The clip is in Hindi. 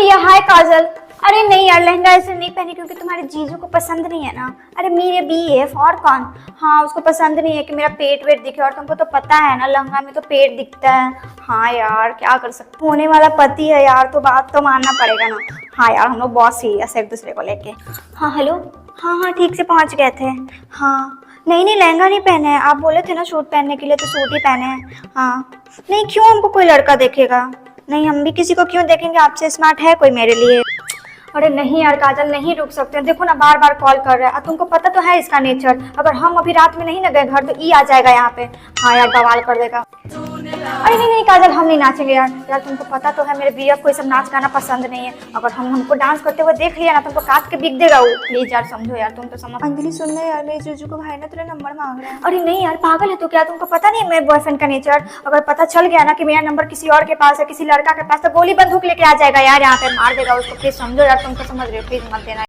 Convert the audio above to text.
प्रिया, हाय काजल। अरे नहीं यार, लहंगा ऐसे नहीं पहनी क्योंकि तुम्हारे जीजू को पसंद नहीं है ना। अरे मेरे BF और कौन। हाँ, उसको पसंद नहीं है कि मेरा पेट वेट दिखे, और तुमको तो पता है ना लहंगा में तो पेट दिखता है। हाँ यार, क्या कर सकते, होने वाला पति है यार, तो बात तो मानना पड़ेगा ना। हाँ यार, हम लोग बहुत सीरियस है एक दूसरे को लेके। हाँ हेलो, हाँ हाँ ठीक से पहुँच गए थे। हाँ नहीं नहीं, लहंगा नहीं पहने हैं, आप बोले थे ना सूट पहनने के लिए, तो सूट ही पहने हैं। हाँ नहीं, क्यों हमको कोई लड़का देखेगा। नहीं, हम भी किसी को क्यों देखेंगे, आपसे स्मार्ट है कोई मेरे लिए। अरे नहीं यार काजल, नहीं रुक सकते, देखो ना बार बार कॉल कर रहा है, और तुमको पता तो है इसका नेचर, अगर हम अभी रात में नहीं ना गए घर तो ये आ जाएगा यहाँ पे। हाँ यार, बवाल कर देगा। अरे नहीं नहीं काजल, हम नहीं नाचेंगे यार। यार तुमको पता तो है मेरे BF को ये सब नाच गाना पसंद नहीं है, अगर हमको डांस करते हुए देख लिया ना तुमको काट के बिक देगा वो। प्लीज यार समझो यार, तुम तो समझ। अंजलि सुन ले यार, मेरे जीजू को भाई ना तेरा नंबर मांग रहा है। अरे नहीं यार, पागल है तो क्या, तुमको पता नहीं है मेरे बॉयफ्रेंड का नेचर, अगर पता चल गया ना कि मेरा नंबर किसी और के पास है, किसी लड़का के पास, तो गोली बंदूक लेके आ जाएगा यार, यहाँ पे मार देगा उसको। प्लीज समझो यार, तुम तो समझ रहे हो, प्लीज मत देना।